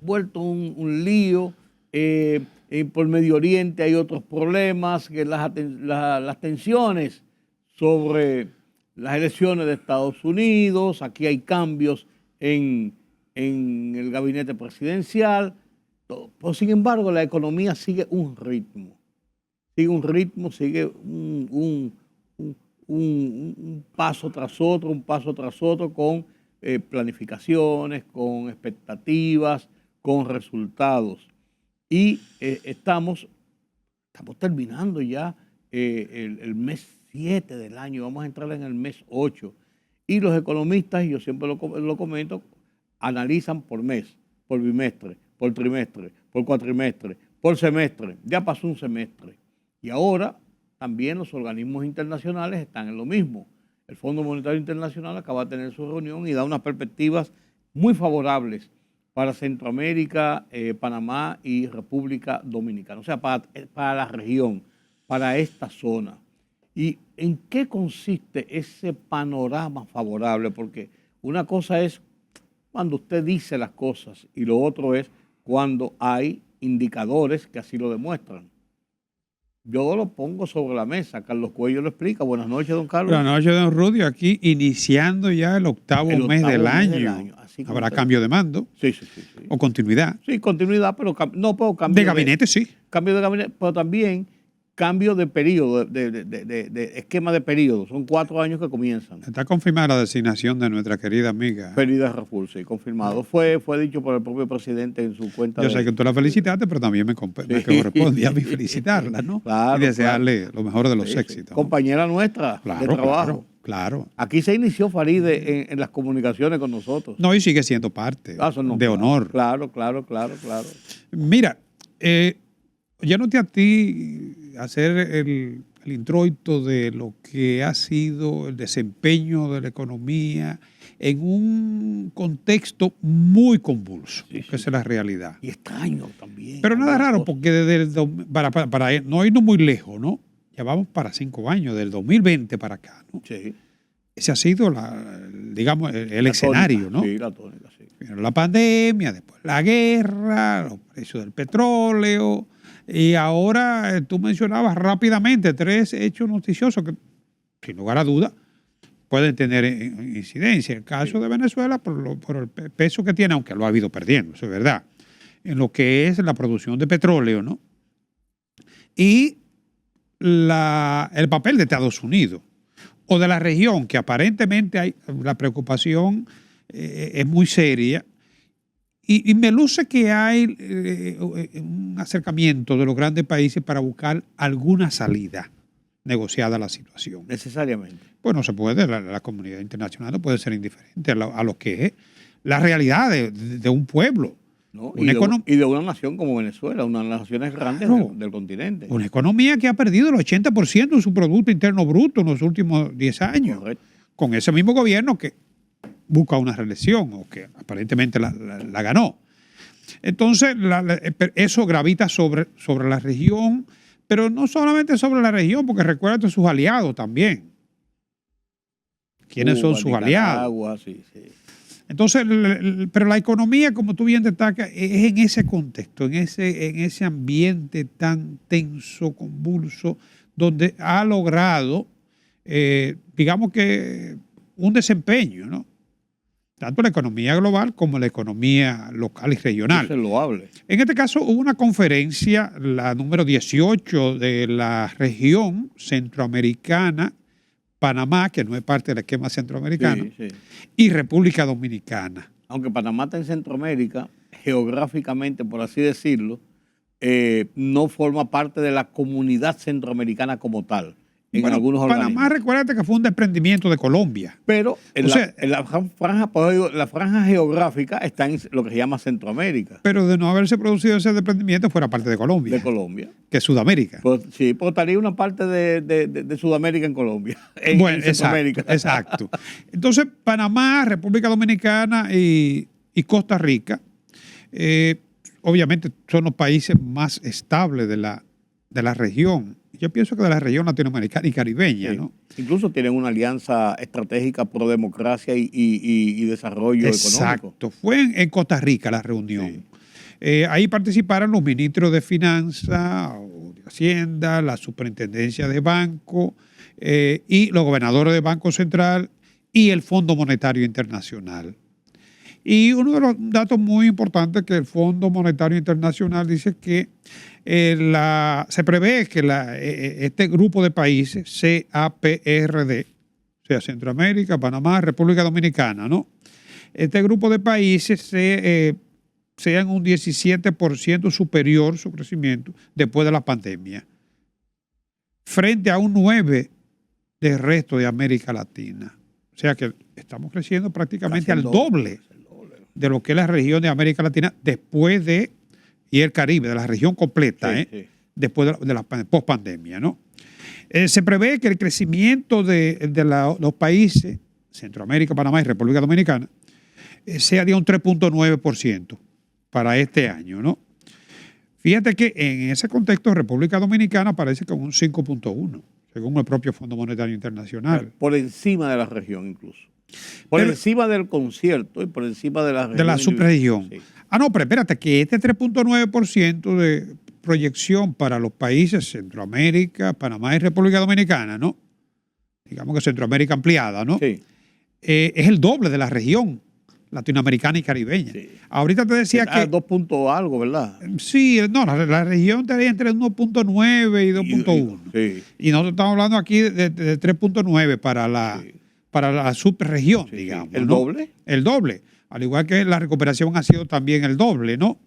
vuelto un lío. Por Medio Oriente hay otros problemas, que las tensiones sobre las elecciones de Estados Unidos, aquí hay cambios en el gabinete presidencial, pero sin embargo la economía sigue un ritmo, sigue un paso tras otro, con planificaciones, con expectativas, con resultados. Y estamos terminando ya el mes 7 del año, vamos a entrar en el mes 8. Y los economistas, y yo siempre lo comento, analizan por mes, por bimestre, por trimestre, por cuatrimestre, por semestre. Ya pasó un semestre. Y ahora también los organismos internacionales están en lo mismo. El Fondo Monetario Internacional acaba de tener su reunión y da unas perspectivas muy favorables para Centroamérica, Panamá y República Dominicana. O sea, para la región, para esta zona. ¿Y en qué consiste ese panorama favorable? Porque una cosa es cuando usted dice las cosas y lo otro es cuando hay indicadores que así lo demuestran. Yo lo pongo sobre la mesa. Carlos Cuello lo explica. Buenas noches, don Carlos. Buenas noches, don Rudy. Aquí iniciando ya el octavo mes del año. ¿Habrá cambio de mando? Sí. ¿O continuidad? Sí, continuidad, pero no puedo cambiar. De gabinete, sí. Cambio de gabinete, pero también cambio de periodo, de esquema de periodo. Son 4 años que comienzan. Está confirmada la designación de nuestra querida amiga. Ferida Raful, sí, confirmado. Fue dicho por el propio presidente en su cuenta. Yo sé que tú la felicitaste, pero también me corresponde a mí felicitarla, ¿no? Claro, y desearle lo mejor de los éxitos. Compañera nuestra de trabajo. Claro. Aquí se inició Faride en las comunicaciones con nosotros. No, y sigue siendo parte de honor. Claro. Mira, ya noté a ti hacer el introito de lo que ha sido el desempeño de la economía en un contexto muy convulso, que esa es la realidad. Y extraño también. Pero nada raro, porque para no irnos muy lejos, ¿no? Ya vamos para 5 años, del 2020 para acá, ¿no? Sí. Ese ha sido, el escenario, ¿no? Sí, la tónica, sí. Primero la pandemia, después la guerra, los precios del petróleo, y ahora tú mencionabas rápidamente 3 hechos noticiosos que, sin lugar a duda, pueden tener incidencia. El caso de Venezuela, por el peso que tiene, aunque lo ha ido perdiendo, eso es verdad, en lo que es la producción de petróleo, ¿no? Y el papel de Estados Unidos o de la región, que aparentemente la preocupación es muy seria, y me luce que hay un acercamiento de los grandes países para buscar alguna salida negociada a la situación. Necesariamente. Pues no se puede, la comunidad internacional no puede ser indiferente a lo que es la realidad de un pueblo. ¿No? Y de una nación como Venezuela, una de las naciones grandes del continente. Una economía que ha perdido el 80% de su Producto Interno Bruto en los últimos 10 años. Correcto. Con ese mismo gobierno que busca una reelección o que aparentemente la ganó. Entonces, eso gravita sobre la región, pero no solamente sobre la región, porque recuérdate sus aliados también. ¿Quiénes son sus aliados? Sí. Entonces, pero la economía, como tú bien destacas, es en ese contexto, en ese ambiente tan tenso, convulso, donde ha logrado, digamos que, un desempeño, ¿no? Tanto la economía global como la economía local y regional. Eso es loable. En este caso hubo una conferencia, la número 18 de la región centroamericana, Panamá, que no es parte del esquema centroamericano, y República Dominicana. Aunque Panamá está en Centroamérica, geográficamente, por así decirlo, no forma parte de la comunidad centroamericana como tal. En algunos organismos. Panamá, recuérdate que fue un desprendimiento de Colombia. Pero la franja geográfica está en lo que se llama Centroamérica. Pero de no haberse producido ese desprendimiento fuera parte de Colombia. De Colombia. Que es Sudamérica. Pues, sí, pero estaría una parte de Sudamérica en Colombia. En Centroamérica. Exacto. Entonces, Panamá, República Dominicana y Costa Rica, obviamente son los países más estables de la región. yo pienso que de la región latinoamericana y caribeña, Sí. ¿no? Incluso tienen una alianza estratégica pro democracia y desarrollo económico. Exacto. Fue en Costa Rica la reunión. Sí. Ahí participaron los ministros de Finanzas, o de Hacienda, la Superintendencia de Banco y los gobernadores del Banco Central y el Fondo Monetario Internacional. Y uno de los datos muy importantes que el Fondo Monetario Internacional dice que se prevé que este grupo de países, CAPRD, o sea, Centroamérica, Panamá, República Dominicana, ¿no? Este grupo de países sean un 17% superior su crecimiento después de la pandemia, frente a un 9% del resto de América Latina. O sea que estamos creciendo prácticamente Casi al doble de lo que es la región de América Latina después de, y el Caribe, de la región completa, Sí, sí. después de la post-pandemia, ¿no? Se prevé que el crecimiento de los países, Centroamérica, Panamá y República Dominicana, sea de un 3.9% para este año, ¿no? Fíjate que en ese contexto República Dominicana parece como un 5.1%, según el propio Fondo Monetario Internacional. Por encima de la región incluso. Por Pero- encima del concierto y por encima de la región. De la subregión. Sí. Ah, no, pero espérate, que este 3.9% de proyección para los países Centroamérica, Panamá y República Dominicana, ¿no? Digamos que Centroamérica ampliada, ¿no? Sí. Es el doble de la región latinoamericana y caribeña. Sí. Ahorita te decía Está a que 2 puntos algo, ¿verdad? sí, no, la región estaría entre 1.9 y 2.1. Sí. Y nosotros estamos hablando aquí de 3.9 para la subregión, Sí, sí. digamos. ¿El ¿no? doble? El doble. Al igual que la recuperación ha sido también el doble, ¿no?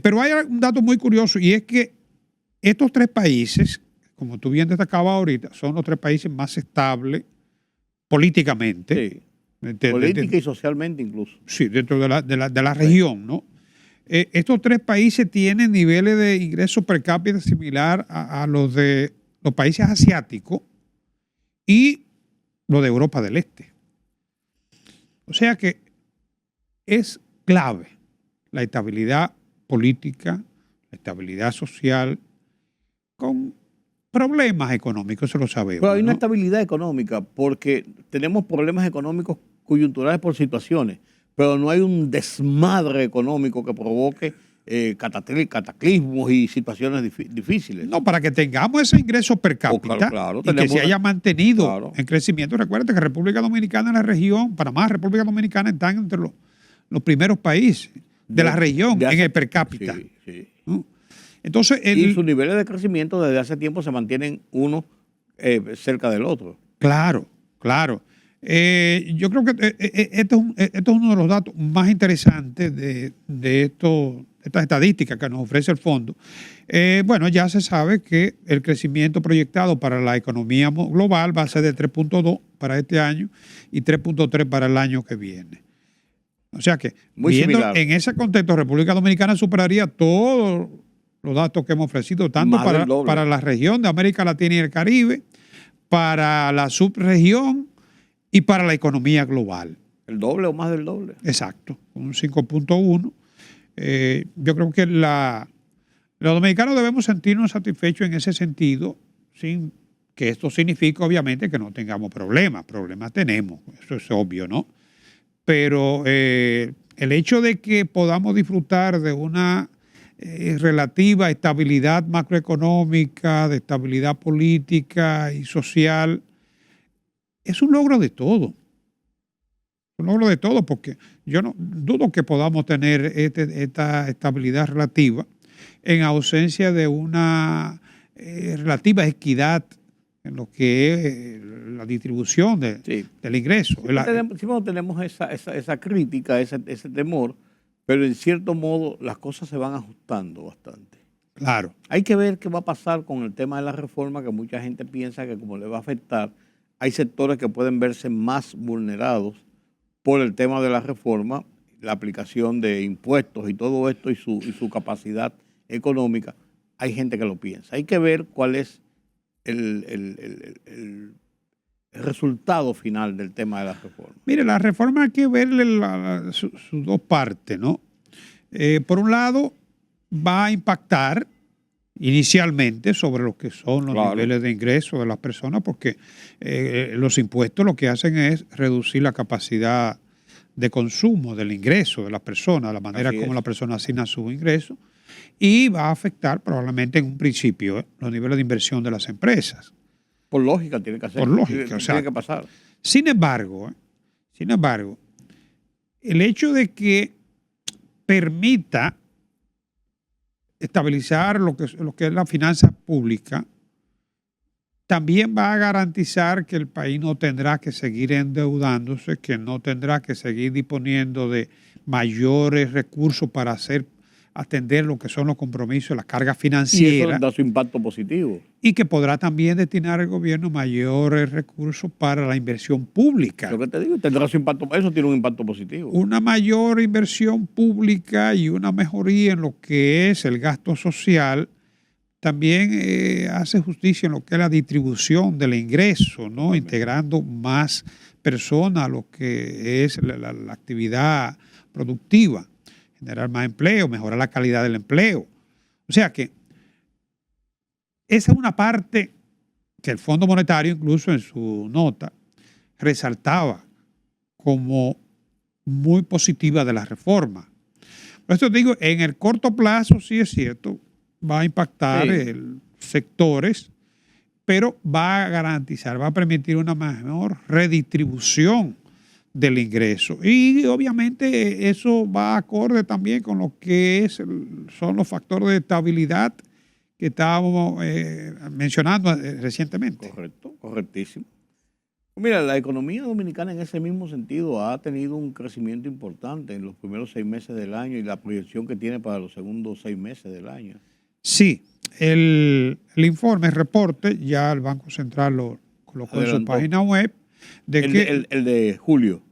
Pero hay un dato muy curioso y es que estos tres países, como tú bien destacabas ahorita, son los tres países más estables políticamente. Sí. de- Política y socialmente incluso. Sí, dentro de la región, ¿no? Estos tres países tienen niveles de ingresos per cápita similar a los de los países asiáticos y los de Europa del Este. O sea que es clave la estabilidad política, la estabilidad social, con problemas económicos, eso lo sabemos. Pero hay una ¿no? estabilidad económica porque tenemos problemas económicos coyunturales por situaciones, pero no hay un desmadre económico que provoque cataclismos y situaciones difíciles. No, para que tengamos ese ingreso per cápita claro, y que tenemos se haya mantenido claro. en crecimiento. Recuerda que República Dominicana en la región, Panamá, República Dominicana están entre los primeros países de la región de hace- en el per cápita. Sí, sí. ¿no? Entonces, Y sus niveles de crecimiento desde hace tiempo se mantienen uno cerca del otro. claro, claro. Yo creo que esto es uno de los datos más interesantes de estas estadísticas que nos ofrece el fondo. Bueno, ya se sabe que el crecimiento proyectado para la economía global va a ser de 3.2 para este año y 3.3 para el año que viene. O sea que, Muy viendo similar. en ese contexto, República Dominicana superaría todos los datos que hemos ofrecido, tanto Más del doble. para la región de América Latina y el Caribe, para la subregión y para la economía global. El doble o más del doble. Exacto, un 5.1. Yo creo que los dominicanos debemos sentirnos satisfechos en ese sentido, sin que esto signifique obviamente que no tengamos problemas. Problemas tenemos, eso es obvio, ¿no? Pero el hecho de que podamos disfrutar de una relativa estabilidad macroeconómica, de estabilidad política y social, es un logro de todo. Un logro de todo, porque yo no dudo que podamos tener esta estabilidad relativa en ausencia de una relativa equidad en lo que es la distribución del ingreso. Siempre tenemos esa crítica, ese temor, pero en cierto modo las cosas se van ajustando bastante. Claro. Hay que ver qué va a pasar con el tema de la reforma, que mucha gente piensa que como le va a afectar, hay sectores que pueden verse más vulnerados por el tema de la reforma, la aplicación de impuestos y todo esto y su capacidad económica. Hay gente que lo piensa. Hay que ver cuál es el resultado final del tema de la reforma. Mire, la reforma hay que verle sus dos partes, ¿no? Por un lado, va a impactar inicialmente sobre lo que son los Claro. niveles de ingreso de las personas, porque los impuestos lo que hacen es reducir la capacidad de consumo del ingreso de las personas, la manera Así como es. la persona asigna su ingreso, y va a afectar probablemente en un principio los niveles de inversión de las empresas. Por lógica tiene que hacer. Por lógica, tiene, o sea, tiene que pasar. Sin embargo, el hecho de que permita estabilizar lo que es la finanza pública, también va a garantizar que el país no tendrá que seguir endeudándose, que no tendrá que seguir disponiendo de mayores recursos para atender lo que son los compromisos, las cargas Y eso financieras, da su impacto positivo. y que podrá también destinar el gobierno mayores recursos para la inversión pública. Lo que te digo, tendrá su impacto, eso tiene un impacto positivo. Una mayor inversión pública y una mejoría en lo que es el gasto social también hace justicia en lo que es la distribución del ingreso, ¿no? Integrando más personas a lo que es la actividad productiva, generar más empleo, mejorar la calidad del empleo. O sea que esa es una parte que el Fondo Monetario incluso en su nota resaltaba como muy positiva de la reforma. Por eso digo, en el corto plazo sí es cierto, va a impactar sectores, pero va a garantizar, va a permitir una mejor redistribución del ingreso. Y obviamente eso va acorde también con lo que son los factores de estabilidad que estábamos mencionando recientemente. Correcto, correctísimo. Mira, la economía dominicana en ese mismo sentido ha tenido un crecimiento importante en los primeros 6 meses del año y la proyección que tiene para los segundos 6 meses del año. Sí, el informe, el reporte, ya el Banco Central lo colocó en su página web, El de julio.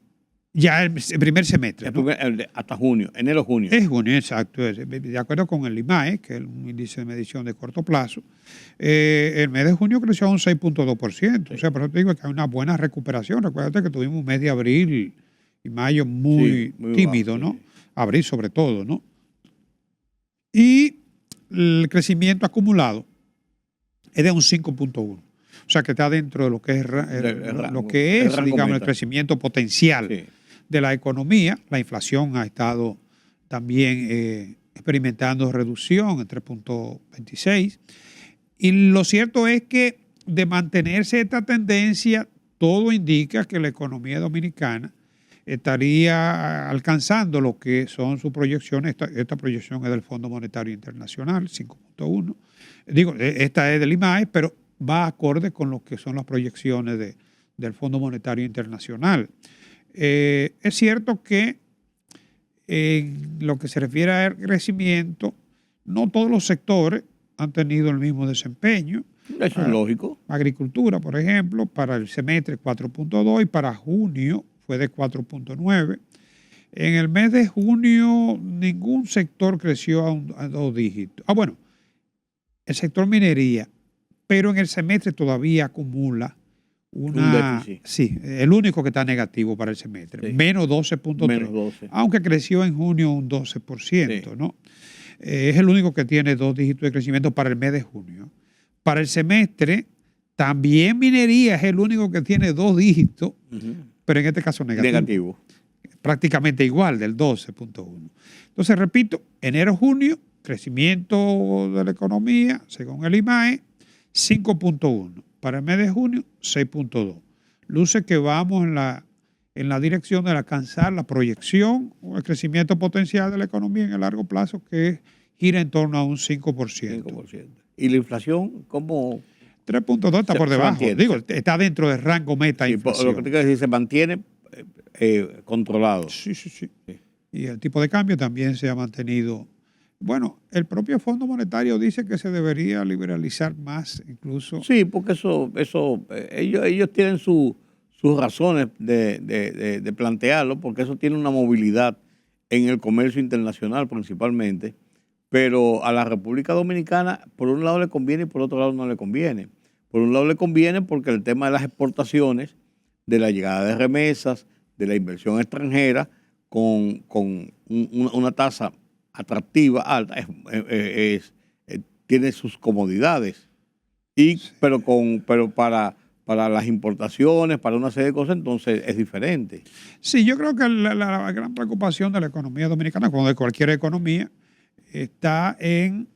Ya el primer semestre. ¿No? Hasta junio, enero-junio. Es junio, exacto. De acuerdo con el IMAE, que es un índice de medición de corto plazo, el mes de junio creció a un 6.2%. Sí. O sea, por eso te digo que hay una buena recuperación. Recuerda que tuvimos un mes de abril y mayo muy tímido, bajo, ¿no? Sí. Abril sobre todo, ¿no? Y el crecimiento acumulado es de un 5.1%. O sea, que está dentro de lo que es, digamos, el crecimiento potencial de la economía. La inflación ha estado también experimentando reducción en 3.26. Y lo cierto es que de mantenerse esta tendencia, todo indica que la economía dominicana estaría alcanzando lo que son sus proyecciones. Esta proyección es del Fondo Monetario Internacional, 5.1. Digo, esta es del IMAE, pero va acorde con lo que son las proyecciones del Fondo Monetario Internacional. Es cierto que en lo que se refiere al crecimiento, no todos los sectores han tenido el mismo desempeño. Eso es lógico. Agricultura, por ejemplo, para el semestre 4.2 y para junio fue de 4.9. En el mes de junio ningún sector creció a 2 dígitos. Bueno, el sector minería, pero en el semestre todavía acumula un déficit. Sí, el único que está negativo para el semestre, menos 12.3, aunque creció en junio un 12%, ¿no? Es el único que tiene 2 dígitos de crecimiento para el mes de junio. Para el semestre, también minería es el único que tiene 2 dígitos, pero en este caso negativo. Prácticamente igual, del 12.1. Entonces, repito, enero-junio, crecimiento de la economía, según el IMAE, 5.1. Para el mes de junio, 6.2. Luce que vamos en la dirección de alcanzar la proyección o el crecimiento potencial de la economía en el largo plazo, que gira en torno a un 5%. ¿Y la inflación cómo? 3.2 está por debajo. Digo, está dentro del rango meta inflación. Lo que te quiero decir, se mantiene controlado. Sí. Y el tipo de cambio también se ha mantenido. Bueno, el propio Fondo Monetario dice que se debería liberalizar más incluso. Sí, porque ellos tienen sus razones de plantearlo, porque eso tiene una movilidad en el comercio internacional principalmente, pero a la República Dominicana por un lado le conviene y por otro lado no le conviene. Por un lado le conviene porque el tema de las exportaciones, de la llegada de remesas, de la inversión extranjera, con una tasa atractiva, alta, tiene sus comodidades. Pero para las importaciones, para una serie de cosas, entonces es diferente. Sí, yo creo que la gran preocupación de la economía dominicana, como de cualquier economía, está en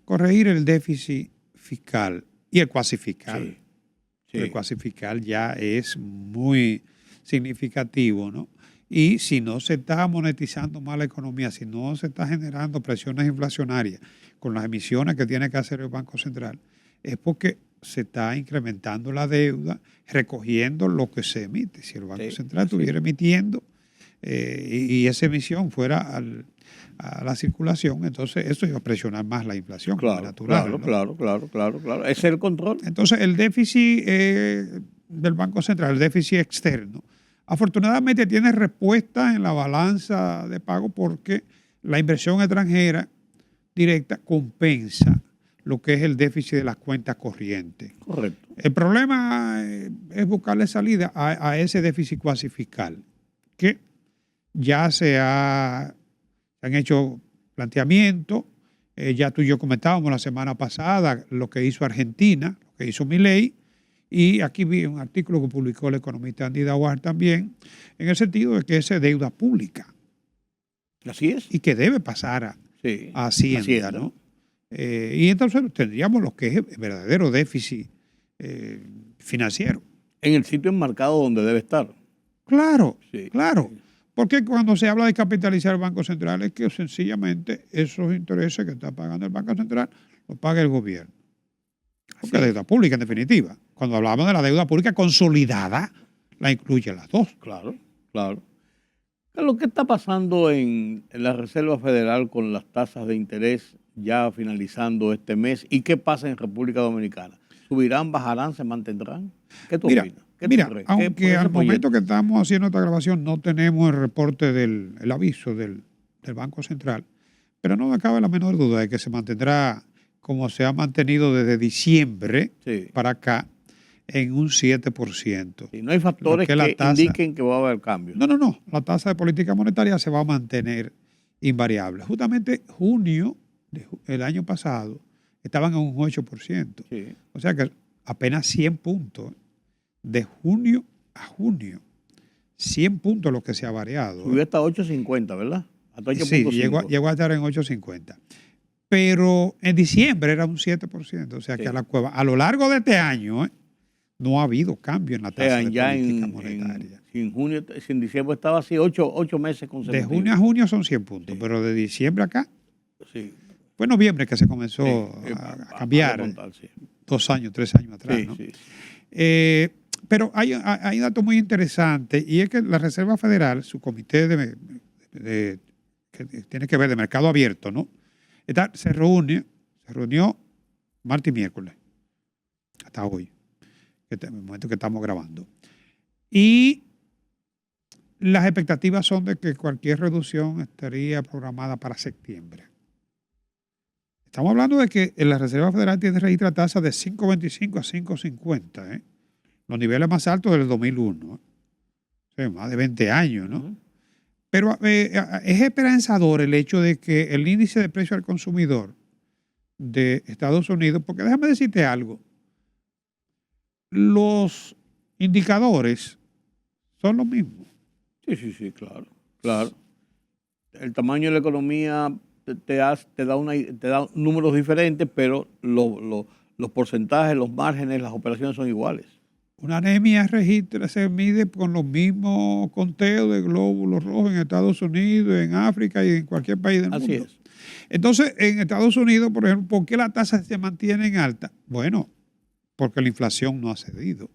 corregir el déficit fiscal y el cuasi fiscal. Sí, sí. El cuasi fiscal ya es muy significativo, ¿no? Y si no se está monetizando más la economía, si no se está generando presiones inflacionarias con las emisiones que tiene que hacer el Banco Central, es porque se está incrementando la deuda, recogiendo lo que se emite. Si el Banco Central estuviera emitiendo y esa emisión fuera a la circulación, entonces eso iba a presionar más la inflación, Claro, natural. claro, ¿no? claro. Ese es el control. Entonces el déficit del Banco Central, el déficit externo, afortunadamente tiene respuesta en la balanza de pago porque la inversión extranjera directa compensa lo que es el déficit de las cuentas corrientes. Correcto. El problema es buscarle salida a ese déficit cuasi fiscal, que ya se han hecho planteamientos, ya tú y yo comentábamos la semana pasada lo que hizo Argentina, lo que hizo Milei, y aquí vi un artículo que publicó el economista Andy Dauer también, en el sentido de que esa es deuda pública. Así es. Y que debe pasar a Hacienda, ¿no? Y entonces tendríamos lo que es el verdadero déficit financiero. En el sitio enmarcado donde debe estar. Claro, Sí. claro. Porque cuando se habla de capitalizar el Banco Central es que sencillamente esos intereses que está pagando el Banco Central los paga el gobierno. Porque es deuda pública, en definitiva. Cuando hablamos de la deuda pública consolidada, la incluye las dos. Claro. Carlos, ¿qué está pasando en la Reserva Federal con las tasas de interés ya finalizando este mes? ¿Y qué pasa en República Dominicana? ¿Subirán, bajarán, se mantendrán? ¿Qué tú opinas? Mira, aunque al momento que estamos haciendo esta grabación no tenemos el reporte el aviso del Banco Central, pero no me cabe la menor duda de que se mantendrá como se ha mantenido desde diciembre para acá en un 7%. Sí, no hay factores que indiquen que va a haber cambios. No. La tasa de política monetaria se va a mantener invariable. Justamente junio del año pasado estaban en un 8%. Sí. O sea que apenas 100 puntos. De junio a junio. 100 puntos lo que se ha variado. Subió hasta 8.50, ¿verdad? Hasta 8.5. Sí, llegó a estar en 8.50. Pero en diciembre era un 7%. O sea que a lo largo de este año no ha habido cambio en la tasa de política monetaria. Si en diciembre estaba así, 8 meses consecutivos. De junio a junio son 100 puntos, pero de diciembre acá, fue en noviembre que se comenzó a cambiar. 2 años, 3 años atrás. ¿no? Pero hay un dato muy interesante y es que la Reserva Federal, su comité que tiene que ver de mercado abierto, ¿no? Se reunió martes y miércoles, hasta hoy, en el momento que estamos grabando. Y las expectativas son de que cualquier reducción estaría programada para septiembre. Estamos hablando de que la Reserva Federal tiene registra tasas de 5.25 a 5.50, los niveles más altos del 2001, o sea, más de 20 años, ¿no? Uh-huh. Pero es esperanzador el hecho de que el índice de precio al consumidor de Estados Unidos, porque déjame decirte algo, los indicadores son los mismos. Sí, claro. El tamaño de la economía te da números diferentes, pero los porcentajes, los márgenes, las operaciones son iguales. Una anemia se mide con los mismos conteos de glóbulos rojos en Estados Unidos, en África y en cualquier país del mundo. Así es. Entonces, en Estados Unidos, por ejemplo, ¿por qué la tasa se mantiene alta? Bueno, porque la inflación no ha cedido.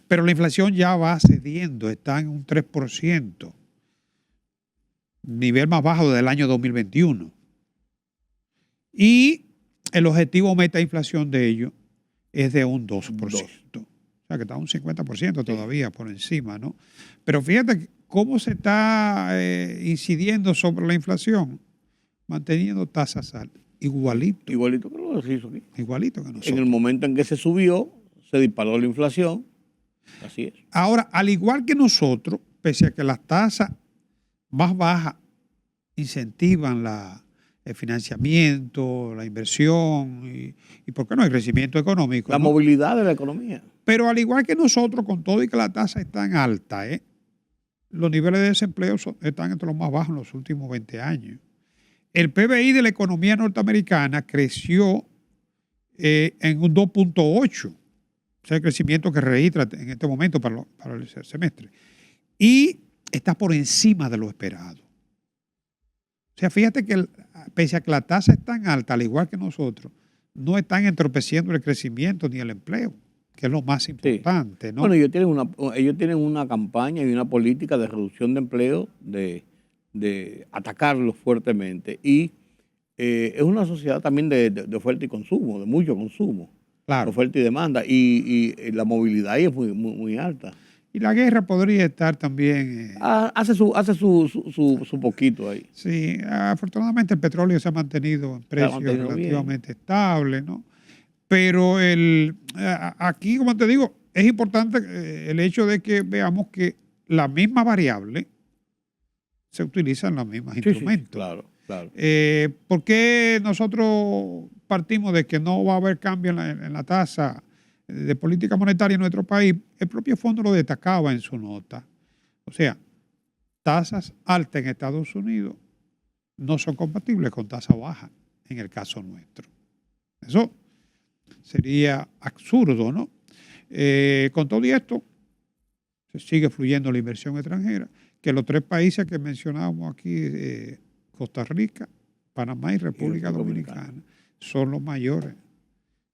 Pero la inflación ya va cediendo, está en un 3%, nivel más bajo del año 2021. Y el objetivo meta inflación de ellos es de un 2%. O sea, que está un 50% todavía por encima, ¿no? Pero fíjate cómo se está incidiendo sobre la inflación, manteniendo tasas altas. Igualito. Igualito que lo hizo aquí. Igualito que nosotros. En el momento en que se subió, se disparó la inflación. Así es. Ahora, al igual que nosotros, pese a que las tasas más bajas incentivan el financiamiento, la inversión y ¿por qué no? El crecimiento económico. La ¿no? movilidad de la economía. Pero al igual que nosotros, con todo y que la tasa es tan alta, los niveles de desempleo están entre los más bajos en los últimos 20 años. El PBI de la economía norteamericana creció en un 2.8, o sea, el crecimiento que registra en este momento para el semestre. Y está por encima de lo esperado. O sea, fíjate que pese a que la tasa es tan alta, al igual que nosotros, no están entorpeciendo el crecimiento ni el empleo, que es lo más importante, ¿no? Bueno, ellos tienen una campaña y una política de reducción de empleo, de atacarlos fuertemente. Y es una sociedad también de oferta y consumo, de mucho consumo. Claro. Oferta y demanda. Y la movilidad ahí es muy, muy, muy alta. Y la guerra podría estar también... Hace su poquito ahí. Sí, afortunadamente el petróleo se ha mantenido en precios relativamente estables, ¿no? Pero aquí, como te digo, es importante el hecho de que veamos que la misma variable se utiliza en los mismos instrumentos. Sí, claro, claro. ¿Por qué nosotros partimos de que no va a haber cambio en la tasa de política monetaria en nuestro país? El propio fondo lo destacaba en su nota. O sea, tasas altas en Estados Unidos no son compatibles con tasas bajas en el caso nuestro. Eso sería absurdo, ¿no? Con todo esto, se sigue fluyendo la inversión extranjera, que los tres países que mencionábamos aquí, Costa Rica, Panamá y República Dominicana, son los mayores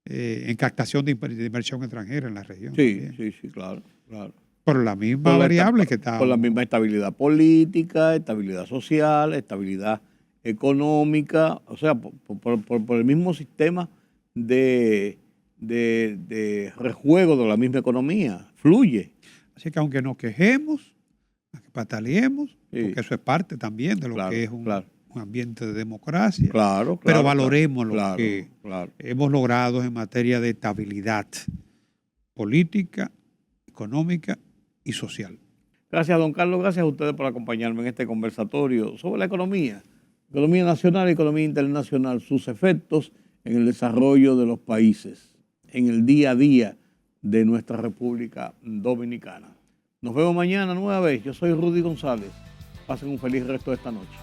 en captación de inversión extranjera en la región. Sí, claro. Por la misma variable que está. Por la misma estabilidad política, estabilidad social, estabilidad económica, o sea, por el mismo sistema de rejuego de la misma economía, fluye. Así que aunque nos quejemos, aunque pataleemos, Sí. porque eso es parte también de lo que es un ambiente de democracia, pero valoremos lo que hemos logrado en materia de estabilidad política, económica y social. Gracias, don Carlos. Gracias a ustedes por acompañarme en este conversatorio sobre la economía nacional y economía internacional, sus efectos en el desarrollo de los países, en el día a día de nuestra República Dominicana. Nos vemos mañana nueva vez. Yo soy Rudy González. Pasen un feliz resto de esta noche.